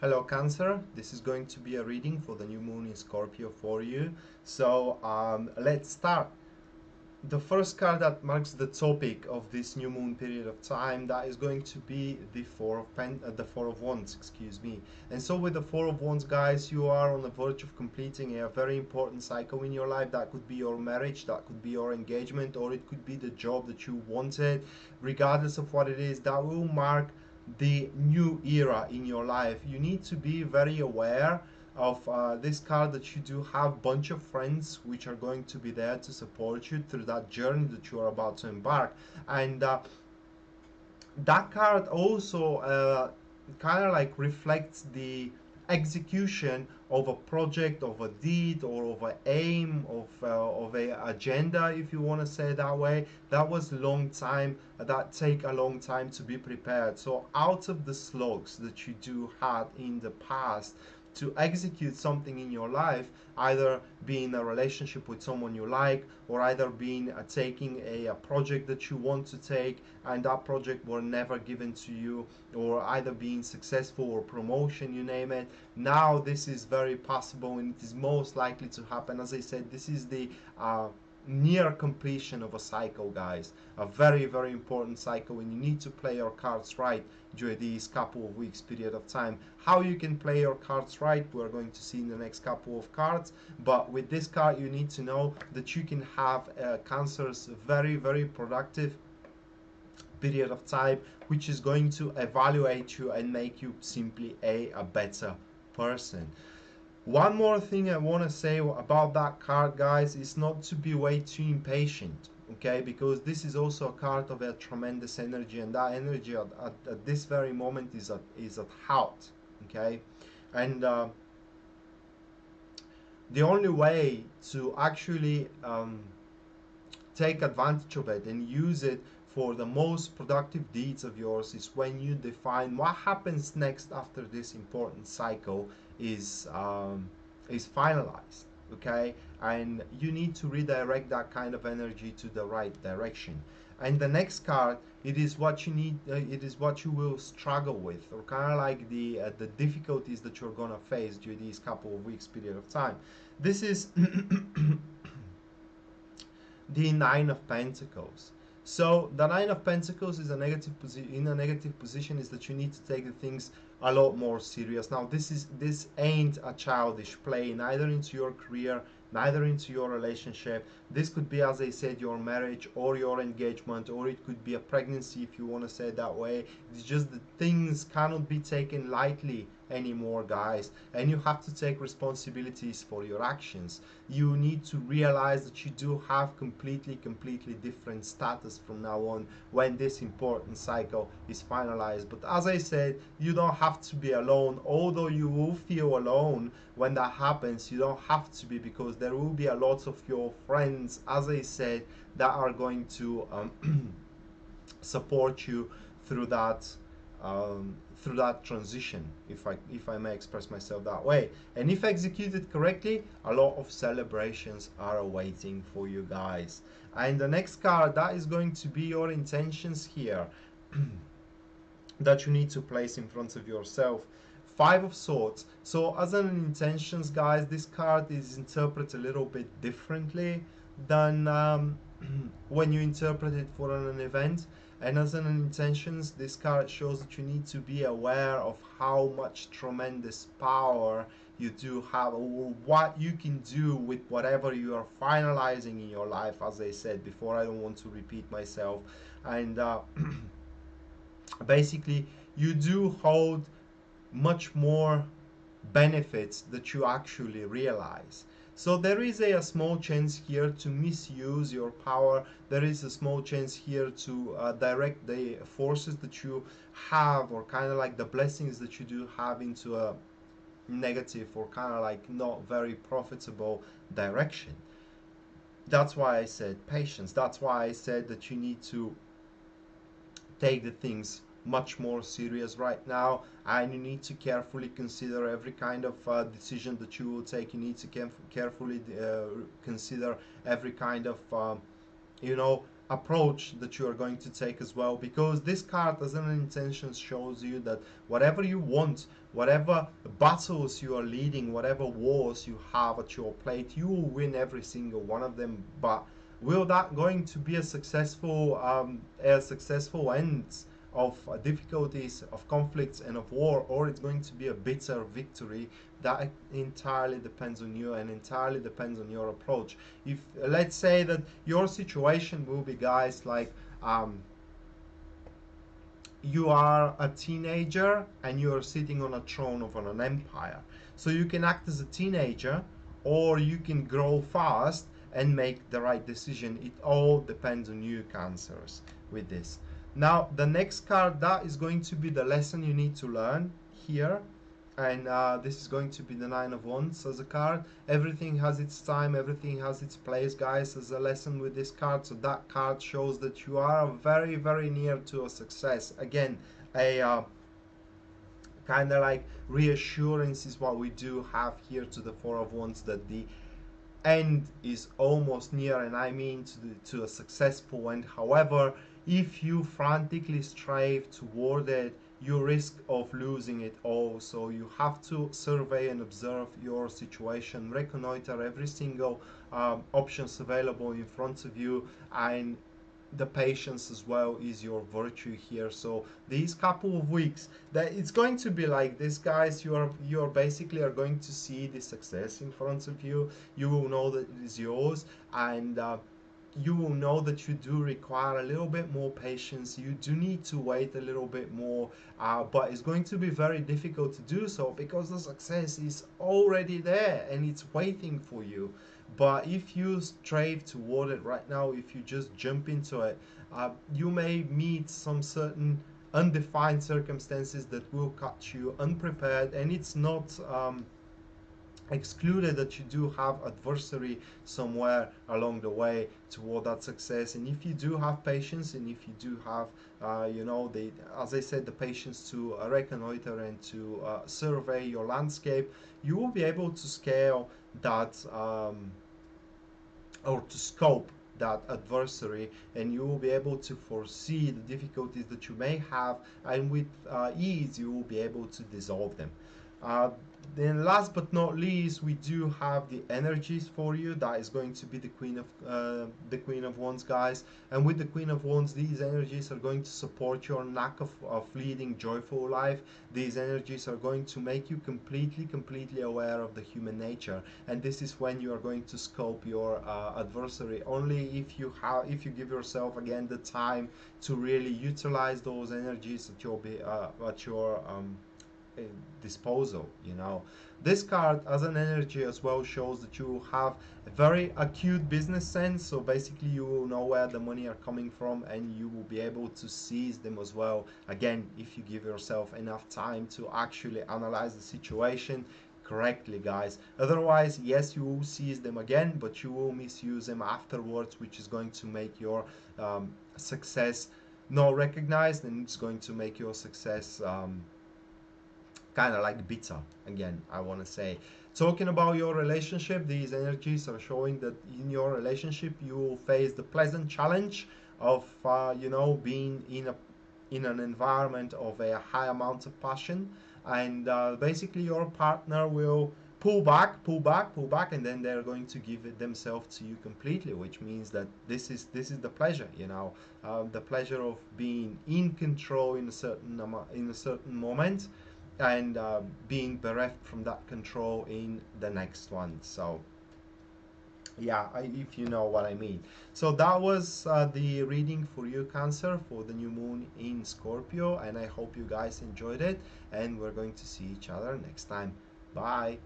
Hello Cancer, this is going to be a reading for the new moon in Scorpio for you. So let's start. The first card that marks the topic of this new moon period of time, that is going to be the the Four of Wands, excuse me. And so with the Four of Wands, guys, you are on the verge of completing a very important cycle in your life. That could be your marriage, that could be your engagement, or it could be the job that you wanted. Regardless of what it is, that will mark the new era in your life. You need to be very aware of this card, that you do have bunch of friends which are going to be there to support you through that journey that you are about to embark. And that card also kind of like reflects the execution of a project, of a deed, or of an aim, of a agenda, if you want to say it that way. That was a long time, that take a long time to be prepared. So out of the slugs that you do had in the past to execute something in your life, either being a relationship with someone you like, or either being taking a project that you want to take and that project were never given to you, or either being successful or promotion, you name it. Now this is very possible, and it is most likely to happen. As I said, this is the near completion of a cycle, guys. A very, very important cycle, and you need to play your cards right during these couple of weeks period of time. How you can play your cards right, we're going to see in the next couple of cards. But with this card, you need to know that you can have Cancer's very, very productive period of time, which is going to evaluate you and make you simply a better person. One more thing I want to say about that card, guys, is not to be way too impatient, okay? Because this is also a card of a tremendous energy, and that energy at this very moment is at halt, okay? And the only way to actually take advantage of it and use it for the most productive deeds of yours is when you define what happens next after this important cycle is finalized, okay? And you need to redirect that kind of energy to the right direction. And the next card, it is what you need, it is what you will struggle with, or kind of like the difficulties that you're gonna face during these couple of weeks period of time. This is the Nine of Pentacles. So the Nine of Pentacles is a negative position. In a negative position is that you need to take the things a lot more serious. Now this ain't a childish play, neither into your career, neither into your relationship. This could be, as I said, your marriage or your engagement, or it could be a pregnancy, if you want to say it that way. It's just that things cannot be taken lightly anymore, guys, and you have to take responsibilities for your actions. You need to realize that you do have completely different status from now on when this important cycle is finalized. But as I said, you don't have to be alone. Although you will feel alone when that happens, you don't have to be, because there will be a lot of your friends, as I said, that are going to support you through that transition, if I may express myself that way. And if executed correctly, a lot of celebrations are awaiting for you guys. And the next card, that is going to be your intentions here that you need to place in front of yourself. Five of Swords. So as an intentions, guys, this card is interpreted a little bit differently than when you interpret it for an event. And as an intentions, this card shows that you need to be aware of how much tremendous power you do have, or what you can do with whatever you are finalizing in your life. As I said before, I don't want to repeat myself. And basically, you do hold much more benefits that you actually realize. So there is a small chance here to misuse your power. There is a small chance here to direct the forces that you have, or kind of like the blessings that you do have, into a negative or kind of like not very profitable direction. That's why I said patience. That's why I said that you need to take the things much more serious right now, and you need to carefully consider every kind of decision that you will take. You need to carefully consider every kind of approach that you are going to take as well, because this card as an intention shows you that whatever you want, whatever battles you are leading, whatever wars you have at your plate, you will win every single one of them. But will that going to be a successful end of difficulties, of conflicts, and of war, or it's going to be a bitter victory? That entirely depends on you and entirely depends on your approach. If let's say that your situation will be, guys, like you are a teenager and you are sitting on a throne of an empire, so you can act as a teenager or you can grow fast and make the right decision. It all depends on you, cancers, with this. Now the next card, that is going to be the lesson you need to learn here, and this is going to be the Nine of Wands as a card. Everything has its time, everything has its place, guys, as a lesson with this card. So that card shows that you are very, very near to a success. Again, a kind of like reassurance is what we do have here to the Four of Wands, that the end is almost near, and I mean to a successful end. However, if you frantically strive toward it, you risk of losing it all. So you have to survey and observe your situation, reconnoiter every single options available in front of you, and the patience as well is your virtue here. So these couple of weeks, that it's going to be like this, guys. You're basically are going to see the success in front of you. You will know that it is yours, and you will know that you do require a little bit more patience. You do need to wait a little bit more, but it's going to be very difficult to do so because the success is already there and it's waiting for you. But if you strive toward it right now, if you just jump into it, you may meet some certain undefined circumstances that will catch you unprepared, and it's not excluded that you do have adversary somewhere along the way toward that success. And if you do have patience, and if you do have as I said, the patience to reconnoiter and to survey your landscape, you will be able to scale that or to scope that adversary, and you will be able to foresee the difficulties that you may have, and with ease you will be able to dissolve them. uh, then last but not least, we do have the energies for you. That is going to be the Queen of Wands, guys. And with the Queen of Wands, these energies are going to support your knack of leading joyful life. These energies are going to make you completely aware of the human nature. And this is when you are going to scope your adversary. Only if you give yourself again the time to really utilize those energies at your uh, disposal. This card as an energy as well shows that you have a very acute business sense. So basically you will know where the money are coming from, and you will be able to seize them as well, again, if you give yourself enough time to actually analyze the situation correctly, guys. Otherwise, yes, you will seize them again, but you will misuse them afterwards, which is going to make your success not recognized, and it's going to make your success kind of like bitter. Again, I want to say, talking about your relationship, these energies are showing that in your relationship you will face the pleasant challenge of being in an environment of a high amount of passion, and basically your partner will pull back, and then they're going to give it themselves to you completely, which means that this is the pleasure, the pleasure of being in control in a certain moment, and being bereft from that control in the next one. So yeah, if you know what I mean. So that was the reading for you, Cancer, for the new moon in Scorpio, and I hope you guys enjoyed it, and we're going to see each other next time. Bye.